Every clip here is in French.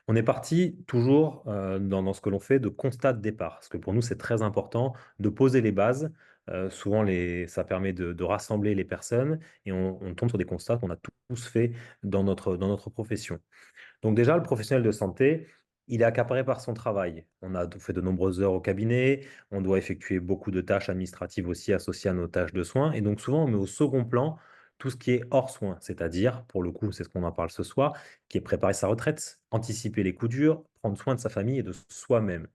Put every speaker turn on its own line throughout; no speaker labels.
On est parti toujours dans ce que l'on fait de constat de départ, parce que pour nous, c'est très important de poser les bases. Souvent, ça permet de rassembler les personnes et on tombe sur des constats qu'on a tous fait dans notre profession. Donc déjà, le professionnel de santé, il est accaparé par son travail. On a fait de nombreuses heures au cabinet, on doit effectuer beaucoup de tâches administratives aussi associées à nos tâches de soins. Et donc souvent, on met au second plan tout ce qui est hors soins, c'est-à-dire, pour le coup, c'est ce qu'on en parle ce soir, qui est préparer sa retraite, anticiper les coups durs, prendre soin de sa famille et de soi-même.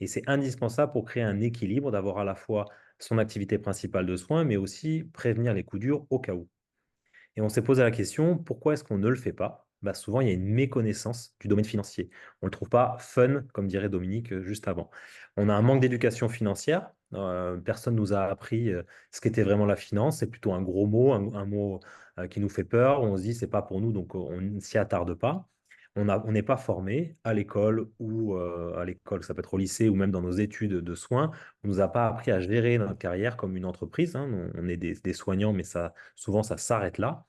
Et c'est indispensable pour créer un équilibre, d'avoir à la fois son activité principale de soins, mais aussi prévenir les coups durs au cas où. Et on s'est posé la question, pourquoi est-ce qu'on ne le fait pas? Bah, souvent, il y a une méconnaissance du domaine financier. On ne le trouve pas fun, comme dirait Dominique juste avant. On a un manque d'éducation financière. Personne nous a appris ce qu'était vraiment la finance. C'est plutôt un gros mot, un mot qui nous fait peur. On se dit, c'est pas pour nous, donc on ne s'y attarde pas. On n'est pas formé à l'école ou à l'école, ça peut être au lycée ou même dans nos études de soins. On nous a pas appris à gérer notre carrière comme une entreprise, hein. On est des soignants, mais souvent, ça s'arrête là.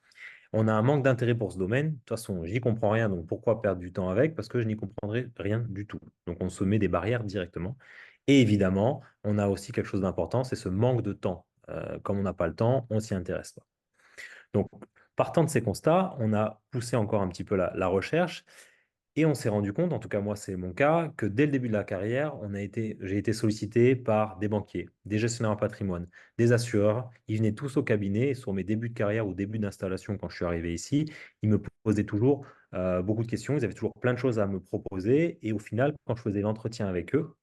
On a un manque d'intérêt pour ce domaine. De toute façon, j'y comprends rien, donc pourquoi perdre du temps avec? Parce que je n'y comprendrai rien du tout. Donc on se met des barrières directement. Et évidemment, on a aussi quelque chose d'important, c'est ce manque de temps. Comme on n'a pas le temps, on s'y intéresse pas. Donc, partant de ces constats, on a poussé encore un petit peu la recherche et on s'est rendu compte, en tout cas moi c'est mon cas, que dès le début de la carrière, j'ai été sollicité par des banquiers, des gestionnaires en patrimoine, des assureurs. Ils venaient tous au cabinet et sur mes débuts de carrière ou début d'installation quand je suis arrivé ici, ils me posaient toujours beaucoup de questions. Ils avaient toujours plein de choses à me proposer et au final, quand je faisais l'entretien avec eux,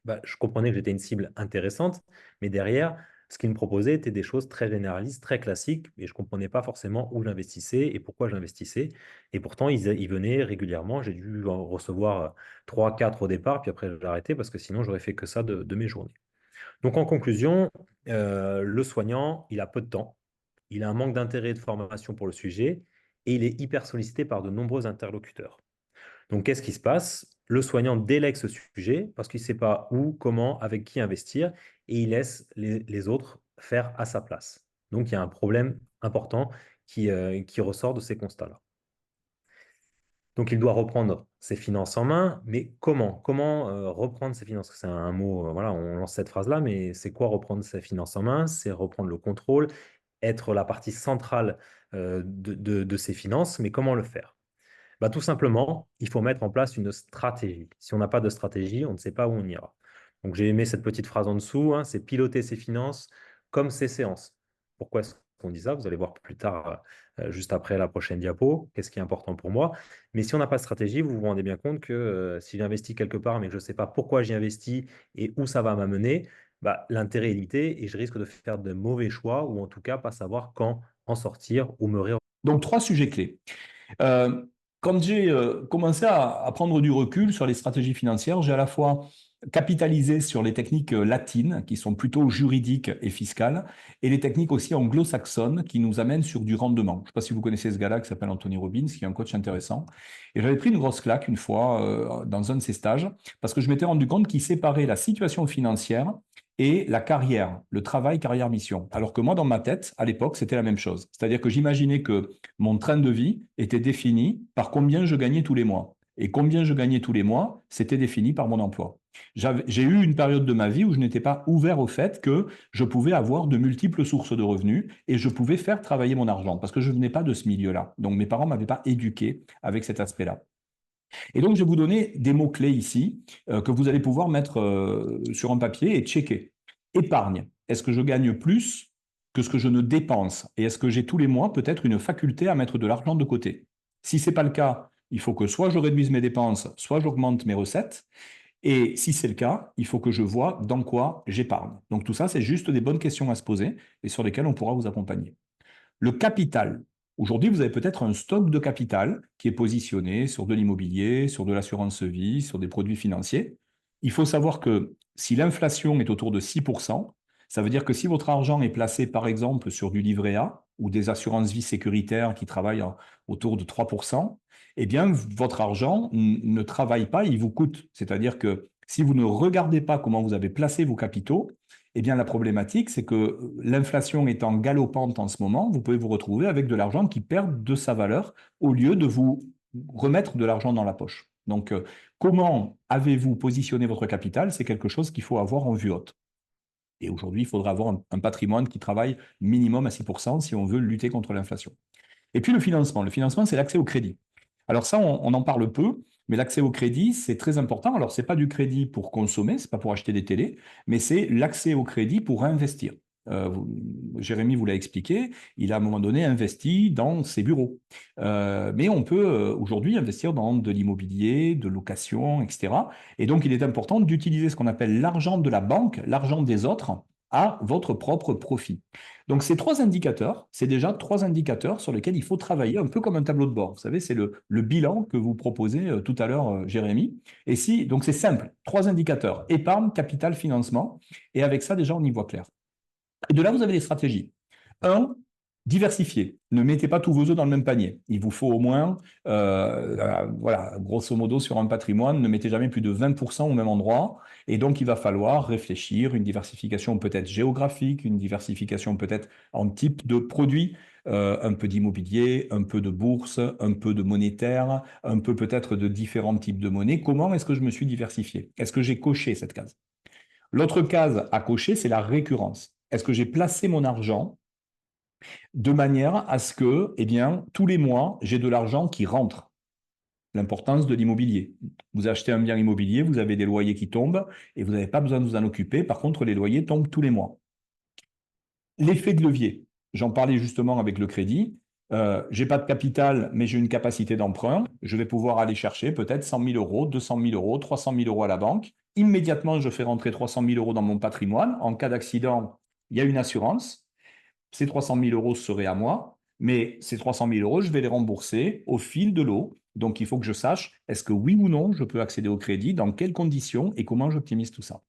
bah, je comprenais que j'étais une cible intéressante, mais derrière, ce qu'ils me proposaient étaient des choses très généralistes, très classiques, et je ne comprenais pas forcément où j'investissais et pourquoi j'investissais. Et pourtant, ils venaient régulièrement. J'ai dû en recevoir 3, 4 au départ, puis après, j'ai arrêté parce que sinon, j'aurais fait que ça de mes journées. Donc, en conclusion, le soignant, il a peu de temps, il a un manque d'intérêt et de formation pour le sujet, et il est hyper sollicité par de nombreux interlocuteurs. Donc, qu'est-ce qui se passe? Le soignant délègue ce sujet parce qu'il ne sait pas où, comment, avec qui investir et il laisse les autres faire à sa place. Donc, il y a un problème important qui ressort de ces constats-là. Donc, il doit reprendre ses finances en main, mais comment? Comment reprendre ses finances? C'est un mot, voilà, on lance cette phrase-là, mais c'est quoi reprendre ses finances en main? C'est reprendre le contrôle, être la partie centrale de ses finances, mais comment le faire? Bah, tout simplement, il faut mettre en place une stratégie. Si on n'a pas de stratégie, on ne sait pas où on ira. Donc j'ai aimé cette petite phrase en dessous, hein, c'est piloter ses finances comme ses séances. Pourquoi est-ce qu'on dit ça? Vous allez voir plus tard, juste après la prochaine diapo, qu'est-ce qui est important pour moi. Mais si on n'a pas de stratégie, vous vous rendez bien compte que si j'investis quelque part, mais que je ne sais pas pourquoi j'y investis et où ça va m'amener, bah, l'intérêt est limité et je risque de faire de mauvais choix ou en tout cas pas savoir quand en sortir ou me réorienter.
Donc, trois sujets clés. Euh, Quand j'ai commencé à prendre du recul sur les stratégies financières, j'ai à la fois capitalisé sur les techniques latines, qui sont plutôt juridiques et fiscales, et les techniques aussi anglo-saxonnes, qui nous amènent sur du rendement. Je ne sais pas si vous connaissez ce gars-là qui s'appelle Anthony Robbins, qui est un coach intéressant. Et j'avais pris une grosse claque une fois dans un de ces stages, parce que je m'étais rendu compte qu'il séparait la situation financière et la carrière, le travail, carrière, mission. Alors que moi, dans ma tête, à l'époque, c'était la même chose. C'est-à-dire que j'imaginais que mon train de vie était défini par combien je gagnais tous les mois. Et combien je gagnais tous les mois, c'était défini par mon emploi. J'ai eu une période de ma vie où je n'étais pas ouvert au fait que je pouvais avoir de multiples sources de revenus et je pouvais faire travailler mon argent parce que je ne venais pas de ce milieu-là. Donc mes parents ne m'avaient pas éduqué avec cet aspect-là. Et donc je vais vous donner des mots-clés ici que vous allez pouvoir mettre sur un papier et checker. Épargne. Est-ce que je gagne plus que ce que je ne dépense? Et est-ce que j'ai tous les mois peut-être une faculté à mettre de l'argent de côté? Si ce n'est pas le cas, il faut que soit je réduise mes dépenses, soit j'augmente mes recettes. Et si c'est le cas, il faut que je vois dans quoi j'épargne. Donc tout ça, c'est juste des bonnes questions à se poser et sur lesquelles on pourra vous accompagner. Le capital. Aujourd'hui, vous avez peut-être un stock de capital qui est positionné sur de l'immobilier, sur de l'assurance vie, sur des produits financiers. Il faut savoir que si l'inflation est autour de 6%, ça veut dire que si votre argent est placé, par exemple, sur du livret A ou des assurances vie sécuritaires qui travaillent autour de 3%, eh bien, votre argent ne travaille pas, il vous coûte. C'est-à-dire que si vous ne regardez pas comment vous avez placé vos capitaux, eh bien, la problématique, c'est que l'inflation étant galopante en ce moment, vous pouvez vous retrouver avec de l'argent qui perd de sa valeur au lieu de vous remettre de l'argent dans la poche. Donc, comment avez-vous positionné votre capital? C'est quelque chose qu'il faut avoir en vue haute. Et aujourd'hui, il faudra avoir un patrimoine qui travaille minimum à 6% si on veut lutter contre l'inflation. Et puis le financement. Le financement, c'est l'accès au crédit. Alors ça, on en parle peu, mais l'accès au crédit, c'est très important. Alors, ce n'est pas du crédit pour consommer, ce n'est pas pour acheter des télés, mais c'est l'accès au crédit pour investir. Jérémy vous l'a expliqué, il a à un moment donné investi dans ses bureaux. Mais on peut aujourd'hui investir dans de l'immobilier, de location, etc. Et donc, il est important d'utiliser ce qu'on appelle l'argent de la banque, l'argent des autres, à votre propre profit. Donc, ces trois indicateurs, c'est déjà trois indicateurs sur lesquels il faut travailler, un peu comme un tableau de bord. Vous savez, c'est le bilan que vous proposez tout à l'heure, Jérémy. Et si, donc c'est simple, trois indicateurs, épargne, capital, financement. Et avec ça, déjà, on y voit clair. Et de là, vous avez des stratégies. Un, diversifier. Ne mettez pas tous vos œufs dans le même panier. Il vous faut au moins, voilà, grosso modo, sur un patrimoine, ne mettez jamais plus de 20% au même endroit. Et donc, il va falloir réfléchir, une diversification peut-être géographique, une diversification peut-être en type de produit, un peu d'immobilier, un peu de bourse, un peu de monétaire, un peu peut-être de différents types de monnaies. Comment est-ce que je me suis diversifié? Est-ce que j'ai coché cette case? L'autre case à cocher, c'est la récurrence. Est-ce que j'ai placé mon argent de manière à ce que, eh bien, tous les mois, j'ai de l'argent qui rentre? L'importance de l'immobilier. Vous achetez un bien immobilier, vous avez des loyers qui tombent et vous n'avez pas besoin de vous en occuper. Par contre, les loyers tombent tous les mois. L'effet de levier, j'en parlais justement avec le crédit. Je n'ai pas de capital, mais j'ai une capacité d'emprunt. Je vais pouvoir aller chercher peut-être 100 000 euros, 200 000 euros, 300 000 euros à la banque. Immédiatement, je fais rentrer 300 000 euros dans mon patrimoine. En cas d'accident, il y a une assurance. Ces 300 000 euros seraient à moi, mais ces 300 000 euros, je vais les rembourser au fil de l'eau. Donc, il faut que je sache, est-ce que oui ou non, je peux accéder au crédit, dans quelles conditions et comment j'optimise tout ça.